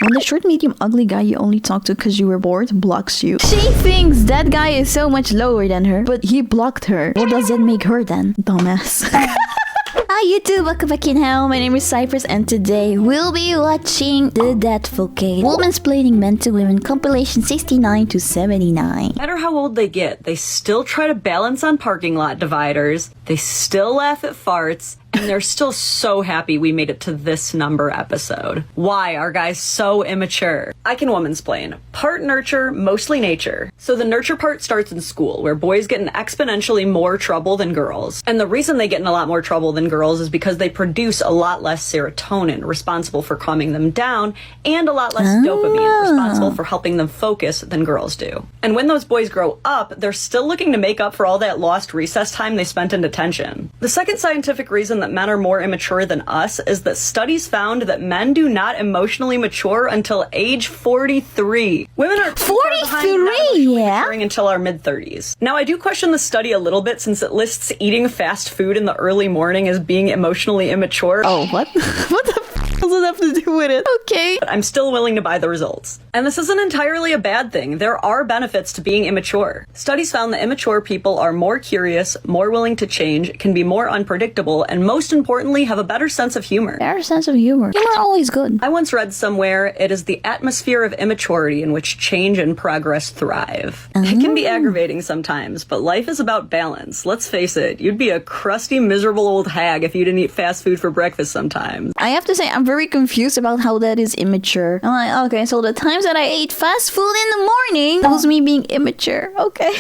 When the short, medium, ugly guy you only talk to because you were bored blocks you. She thinks that guy is so much lower than her, but he blocked her. What does that make her then? Dumbass. Hi YouTube, welcome back in hell. My name is Cypress and today we'll be watching The Advocate Womansplaining Men to Women compilation 69 to 79. No matter how old they get, they still try to balance on parking lot dividers, they still laugh at farts, and they're still so happy we made it to this number episode. Why are guys so immature? I can womansplain. Part nurture, mostly nature. So the nurture part starts in school, where boys get in exponentially more trouble than girls. And the reason they get in a lot more trouble than girls is because they produce a lot less serotonin, responsible for calming them down, and a lot less dopamine, responsible for helping them focus, than girls do. And when those boys grow up, they're still looking to make up for all that lost recess time they spent in detention. The second scientific reason that men are more immature than us is that studies found that men do not emotionally mature until age 43. Women are 43, yeah, maturing until our mid-30s. Now, I do question the study a little bit since it lists eating fast food in the early morning as being emotionally immature. Oh, what? What the f does it have to do with it? Okay. But I'm still willing to buy the results. And this isn't entirely a bad thing. There are benefits to being immature. Studies found that immature people are more curious, more willing to change, can be more unpredictable, and most importantly, have a better sense of humor. Better sense of humor. Humor always good. I once read somewhere, it is the atmosphere of immaturity in which change and progress thrive. It can be aggravating sometimes, but life is about balance. Let's face it, you'd be a crusty, miserable old hag if you didn't eat fast food for breakfast sometimes. I have to say, I'm very confused about how that is immature. I'm like, okay, so the times that I ate fast food in the morning, that was me being immature. Okay.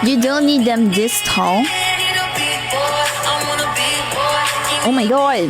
You don't need them this tall. Oh my god.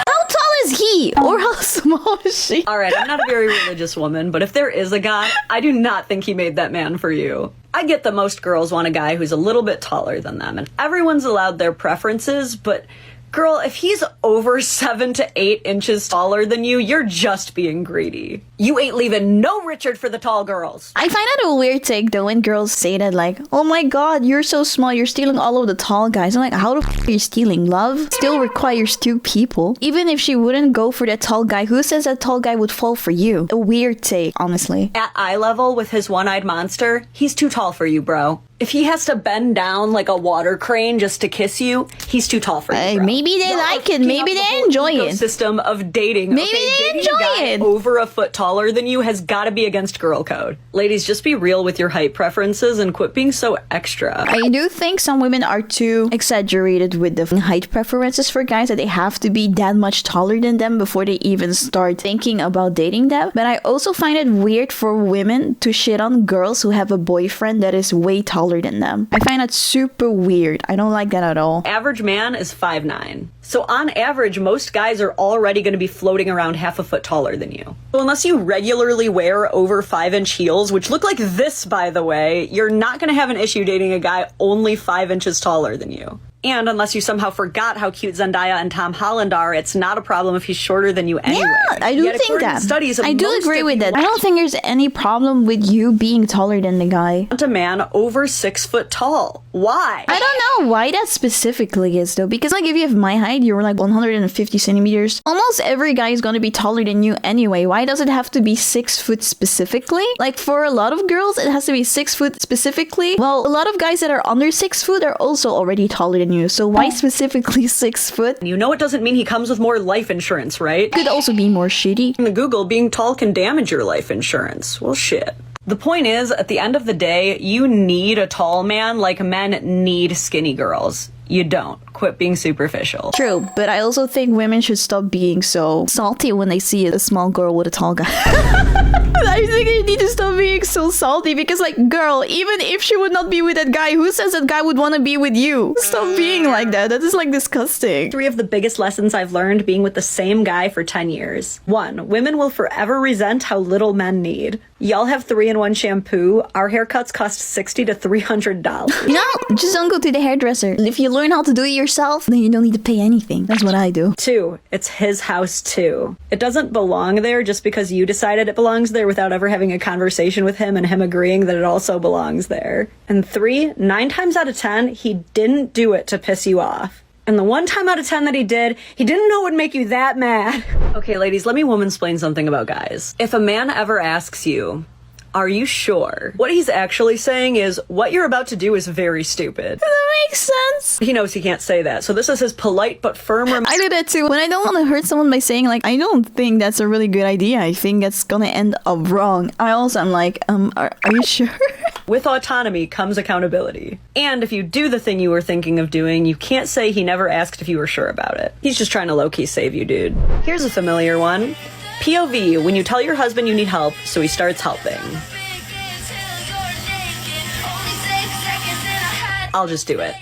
How tall is he? Or how small is she? Alright, I'm not a very religious woman, but if there is a God, I do not think he made that man for you. I get that most girls want a guy who's a little bit taller than them, and everyone's allowed their preferences, but girl, if he's over 7 to 8 inches taller than you, you're just being greedy. You ain't leaving no Richard for the tall girls. I find that a weird take though when girls say that, like, oh my god, you're so small, you're stealing all of the tall guys. I'm like, how the f are you stealing? Love still requires two people. Even if she wouldn't go for that tall guy, who says that tall guy would fall for you? A weird take, honestly. At eye level with his one-eyed monster, he's too tall for you, bro. If he has to bend down like a water crane just to kiss you, he's too tall for you, bro. Maybe they like it. Maybe they enjoy it. System of dating. Maybe they enjoy it. Over a foot taller than you has got to be against girl code. Ladies, just be real with your height preferences and quit being so extra. I do think some women are too exaggerated with the height preferences for guys, that they have to be that much taller than them before they even start thinking about dating them. But I also find it weird for women to shit on girls who have a boyfriend that is way taller than them. I find that super weird. I don't like that at all. Average man is 5'9". So on average, most guys are already going to be floating around half a foot taller than you. So unless you regularly wear over 5-inch heels, which look like this, by the way, you're not going to have an issue dating a guy only 5 inches taller than you. And unless you somehow forgot how cute Zendaya and Tom Holland are, it's not a problem if he's shorter than you anyway. Yeah, I do think that. I do agree with that. I don't think there's any problem with you being taller than the guy. Want a man over 6 foot tall. Why? I don't know why that specifically is though, because like if you have my height, you're like 150 centimeters. Almost every guy is going to be taller than you anyway. Why does it have to be 6 foot specifically? Like for a lot of girls, it has to be 6 foot specifically. Well, a lot of guys that are under 6 foot are also already taller than you. So why specifically 6 foot? You know it doesn't mean he comes with more life insurance, right? Could also be more shitty. In the Google, being tall can damage your life insurance. Well, shit. The point is, at the end of the day, you need a tall man like men need skinny girls. You don't. Quit being superficial. True, but I also think women should stop being so salty when they see a small girl with a tall guy. I think you need to stop being so salty because, like, girl, even if she would not be with that guy, who says that guy would want to be with you? Stop being like that. That is, like, disgusting. 3 of the biggest lessons I've learned being with the same guy for 10 years. 1. Women will forever resent how little men need. Y'all have 3-in-1 shampoo. Our haircuts cost $60 to $300. No, just don't go to the hairdresser. If you learn how to do it yourself, then you don't need to pay anything. That's what I do. 2. It's his house too. It doesn't belong there just because you decided it belongs there without ever having a conversation with him and him agreeing that it also belongs there. And 3, 9 times out of 10, he didn't do it to piss you off. And the 1 time out of 10 that he didn't know it would make you that mad. Okay, ladies, let me womansplain something about guys. If a man ever asks you, are you sure? What he's actually saying is, what you're about to do is very stupid. That makes sense. He knows he can't say that, so this is his polite but firm I do that too. When I don't want to hurt someone by saying like, I don't think that's a really good idea. I think that's gonna end up wrong. I'm like, are you sure? With autonomy comes accountability. And if you do the thing you were thinking of doing, you can't say he never asked if you were sure about it. He's just trying to low-key save you, dude. Here's a familiar one. POV, when you tell your husband you need help, so he starts helping. I'll just do it.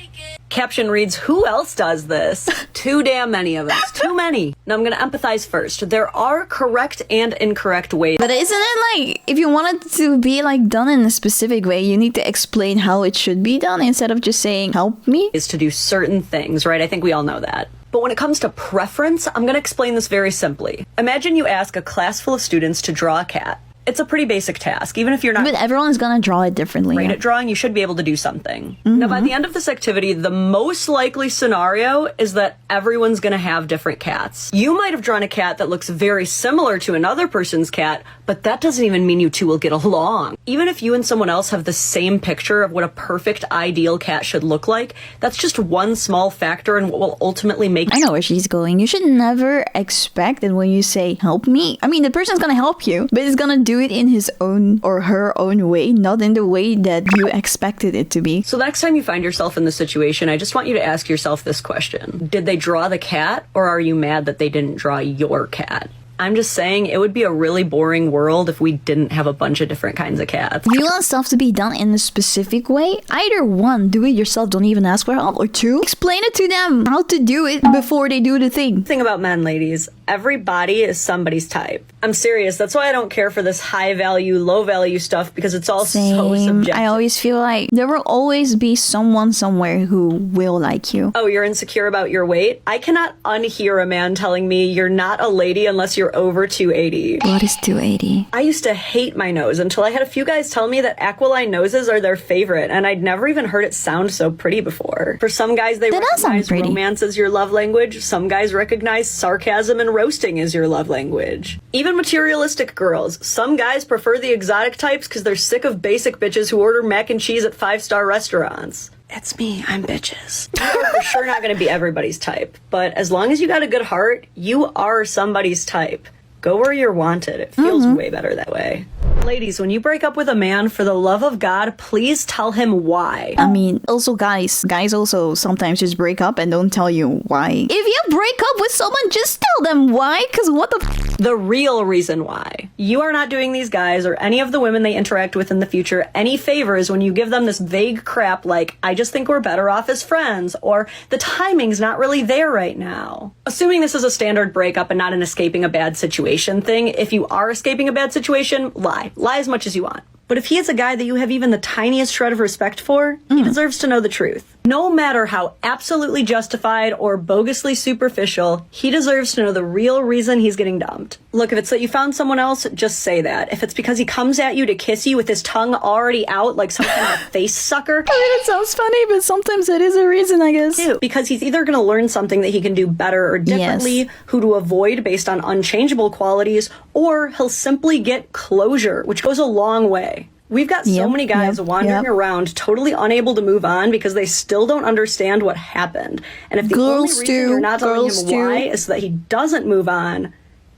Caption reads, who else does this? Too damn many of us. Too many. Now I'm gonna empathize first. There are correct and incorrect ways. But isn't it like, if you want it to be like done in a specific way, you need to explain how it should be done instead of just saying, help me? Is to do certain things, right? I think we all know that. But when it comes to preference, I'm gonna explain this very simply. Imagine you ask a class full of students to draw a cat. It's a pretty basic task, even if you're not But everyone's gonna draw it differently. great at drawing, you should be able to do something. Now, by the end of this activity, the most likely scenario is that everyone's gonna have different cats. You might have drawn a cat that looks very similar to another person's cat, but that doesn't even mean you two will get along. Even if you and someone else have the same picture of what a perfect ideal cat should look like, that's just one small factor in what will ultimately make I know where she's going. You should never expect that when you say, help me. I mean, the person's gonna help you, but it's gonna do it in his own or her own way, not in the way that you expected it to be. So the next time you find yourself in this situation, I just want you to ask yourself this question. Did they draw the cat, or are you mad that they didn't draw your cat? I'm just saying, it would be a really boring world if we didn't have a bunch of different kinds of cats. If you want stuff to be done in a specific way, either one, do it yourself, don't even ask for help, or two, explain it to them how to do it before they do the thing. Thing about men, ladies, every body is somebody's type. I'm serious, that's why I don't care for this high value, low value stuff, because it's all so subjective. I always feel like there will always be someone somewhere who will like you. Oh, you're insecure about your weight? I cannot unhear a man telling me you're not a lady unless you're over 280. What is 280? I used to hate my nose until I had a few guys tell me that aquiline noses are their favorite, and I'd never even heard it sound so pretty before. For some guys, they recognize romance as your love language. Some guys recognize sarcasm and roasting as your love language. Even materialistic girls. Some guys prefer the exotic types because they're sick of basic bitches who order mac and cheese at 5-star restaurants. It's me, I'm bitches. You are for sure not gonna be everybody's type, but as long as you got a good heart, you are somebody's type. Go where you're wanted. It feels way better that way. Ladies, when you break up with a man, for the love of God, please tell him why. I mean, also guys also sometimes just break up and don't tell you why. If you break up with someone, just tell them why, because what the The real reason why. You are not doing these guys or any of the women they interact with in the future any favors when you give them this vague crap like, I just think we're better off as friends, or the timing's not really there right now. Assuming this is a standard breakup and not an escaping a bad situation thing, if you are escaping a bad situation, lie. Lie as much as you want. But if he is a guy that you have even the tiniest shred of respect for, he deserves to know the truth. No matter how absolutely justified or bogusly superficial, he deserves to know the real reason he's getting dumped. Look, if it's that you found someone else, just say that. If it's because he comes at you to kiss you with his tongue already out like some kind of face sucker, I mean, it sounds funny, but sometimes it is a reason, I guess. because he's either going to learn something that he can do better or differently, who to avoid based on unchangeable qualities, or he'll simply get closure, which goes a long way. We've got so many guys wandering around totally unable to move on because they still don't understand what happened. And if the only reason you're not telling him why is so that he doesn't move on,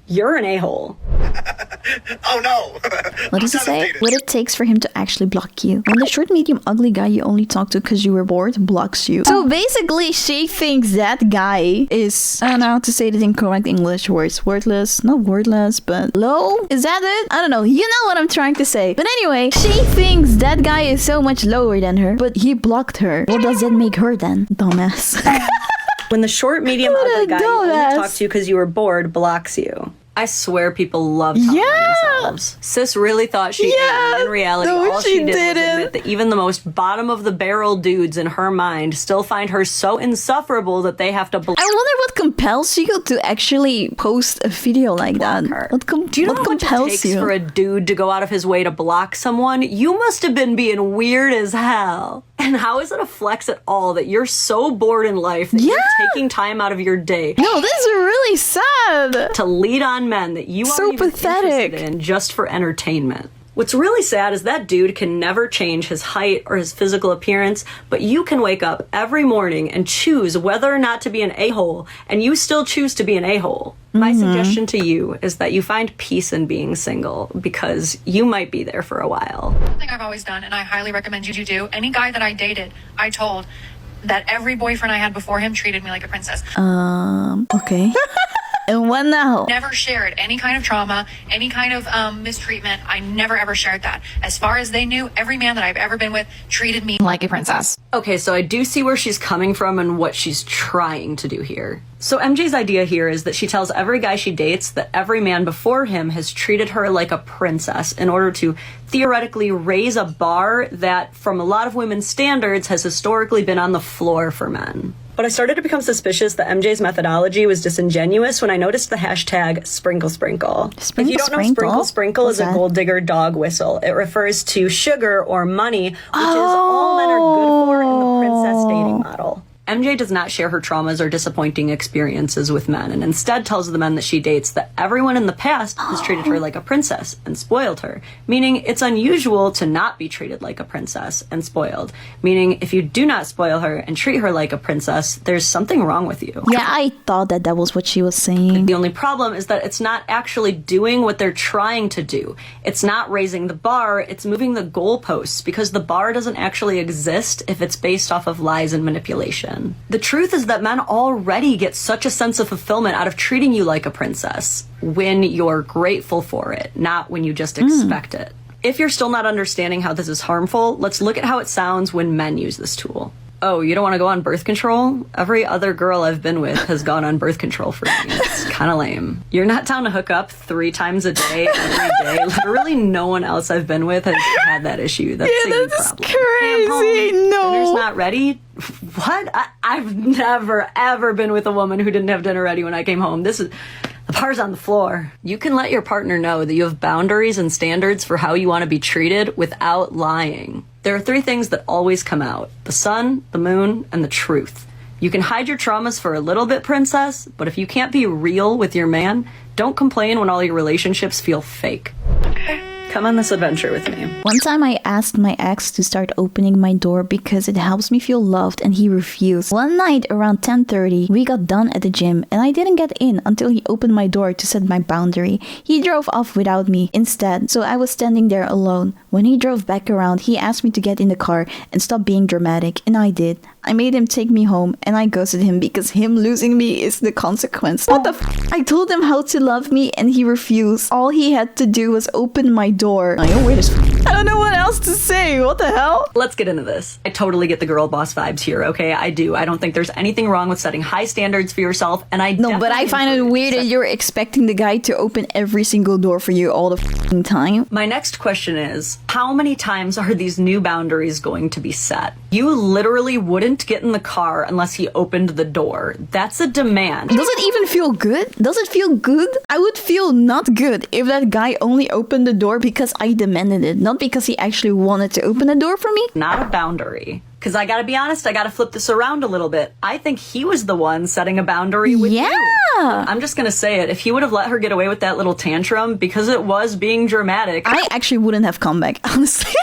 you're an a-hole. Oh no! What does it say? What it takes for him to actually block you. When the short, medium, ugly guy you only talk to because you were bored blocks you. So basically, she thinks that guy is, I don't know how to say it in correct English words. Wordless. Not wordless, but low? Is that it? I don't know. You know what I'm trying to say. But anyway, she thinks that guy is so much lower than her, but he blocked her. What does that make her then? Dumbass. When the short, medium, ugly guy you only talk to because you were bored blocks you. I swear people love telling themselves. Sis really thought she did. In reality, all she did was admit that even the most bottom-of-the-barrel dudes in her mind still find her so insufferable that they have to block I wonder what compels you to actually post a video like that. her. Do you know what compels it takes for a dude to go out of his way to block someone? You must have been being weird as hell. And how is it a flex at all that you're so bored in life that you're taking time out of your day No, this is really sad. to lead on men that you So aren't even pathetic. interested in just for entertainment? What's really sad is that dude can never change his height or his physical appearance, but you can wake up every morning and choose whether or not to be an a-hole, and you still choose to be an a-hole. My suggestion to you is that you find peace in being single, because you might be there for a while. One thing I've always done, and I highly recommend you do, any guy that I dated, I told that every boyfriend I had before him treated me like a princess. Okay. And what now? Never shared any kind of trauma, any kind of mistreatment. I never ever shared that. As far as they knew, every man that I've ever been with treated me like a princess. Okay, so I do see where she's coming from and what she's trying to do here. So MJ's idea here is that she tells every guy she dates that every man before him has treated her like a princess in order to theoretically raise a bar that, from a lot of women's standards, has historically been on the floor for men. But I started to become suspicious that MJ's methodology was disingenuous when I noticed the hashtag sprinkle sprinkle. If you don't know, sprinkle sprinkle is a gold digger dog whistle. It refers to sugar or money, which is all men are good for in the princess dating model. MJ does not share her traumas or disappointing experiences with men, and instead tells the men that she dates that everyone in the past has treated her like a princess and spoiled her, meaning it's unusual to not be treated like a princess and spoiled, meaning if you do not spoil her and treat her like a princess, there's something wrong with you. Yeah, I thought that was what she was saying. The only problem is that it's not actually doing what they're trying to do. It's not raising the bar, it's moving the goalposts, because the bar doesn't actually exist if it's based off of lies and manipulation. The truth is that men already get such a sense of fulfillment out of treating you like a princess when you're grateful for it, not when you just expect it. If you're still not understanding how this is harmful, let's look at how it sounds when men use this tool. Oh, you don't want to go on birth control? Every other girl I've been with has gone on birth control for me. It's kind of lame. You're not down to hook up 3 times a day, every day. Literally no one else I've been with has had that issue. That's a you that's problem. crazy. No. Dinner's not ready? What? I've never, ever been with a woman who didn't have dinner ready when I came home. The bar's on the floor. You can let your partner know that you have boundaries and standards for how you want to be treated without lying. There are 3 things that always come out: the sun, the moon, and the truth. You can hide your traumas for a little bit, princess, but if you can't be real with your man, don't complain when all your relationships feel fake. Come on this adventure with me. One time I asked my ex to start opening my door because it helps me feel loved, and he refused. One night around 10:30, we got done at the gym and I didn't get in until he opened my door to set my boundary. He drove off without me instead, so I was standing there alone. When he drove back around, he asked me to get in the car and stop being dramatic, and I did. I made him take me home and I ghosted him because him losing me is the consequence. What the I told him how to love me and he refused. All he had to do was open my door. I don't know what else to say. What the hell? Let's get into this. I totally get the girl boss vibes here, okay? I do. I don't think there's anything wrong with setting high standards for yourself, and I No, but I find it weird that you're expecting the guy to open every single door for you all the f***ing time. My next question is, how many times are these new boundaries going to be set? You literally wouldn't get in the car unless he opened the door. That's a demand. Does it even feel good? Does it feel good? I would feel not good if that guy only opened the door because I demanded it, not because he actually wanted to open the door for me. Not a boundary. Because I gotta be honest, I gotta flip this around a little bit. I think he was the one setting a boundary with you. I'm just gonna say it. If he would have let her get away with that little tantrum, because it was being dramatic, I actually wouldn't have come back, honestly.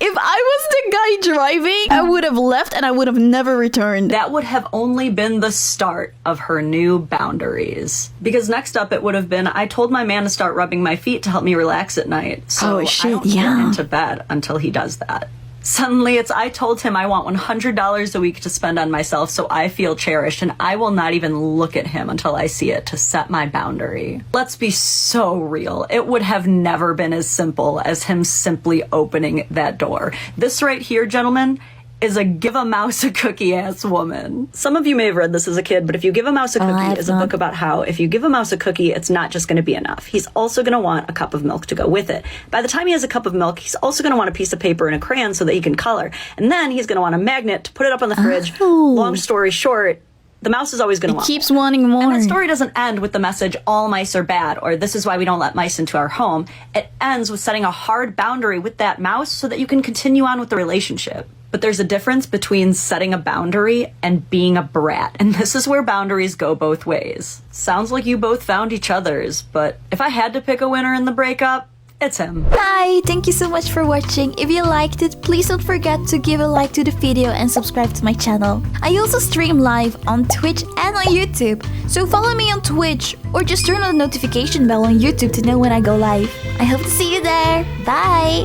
If I was the guy driving, I would have left and I would have never returned. that would have only been the start of her new boundaries. Because next up it would have been, I told my man to start rubbing my feet to help me relax at night. So Oh, shit, I don't yeah. get into bed until he does that. Suddenly it's, I told him I want $100 a week to spend on myself so I feel cherished, and I will not even look at him until I see it to set my boundary. Let's be so real. It would have never been as simple as him simply opening that door. This right here, gentlemen, is a give a mouse a cookie ass woman. Some of you may have read this as a kid, but If You Give a Mouse a Cookie is a book about how if you give a mouse a cookie, it's not just going to be enough. He's also going to want a cup of milk to go with it. By the time he has a cup of milk, he's also going to want a piece of paper and a crayon so that he can color. And then he's going to want a magnet to put it up on the fridge. Long story short, the mouse is always going to want Keeps wanting more. And that story doesn't end with the message, all mice are bad, or this is why we don't let mice into our home. It ends with setting a hard boundary with that mouse so that you can continue on with the relationship. But there's a difference between setting a boundary and being a brat, and this is where boundaries go both ways. Sounds like you both found each other's, but if I had to pick a winner in the breakup, it's him. Hi, thank you so much for watching. If you liked it, please don't forget to give a like to the video and subscribe to my channel. I also stream live on Twitch and on YouTube, so follow me on Twitch or just turn on the notification bell on YouTube to know when I go live. I hope to see you there. Bye!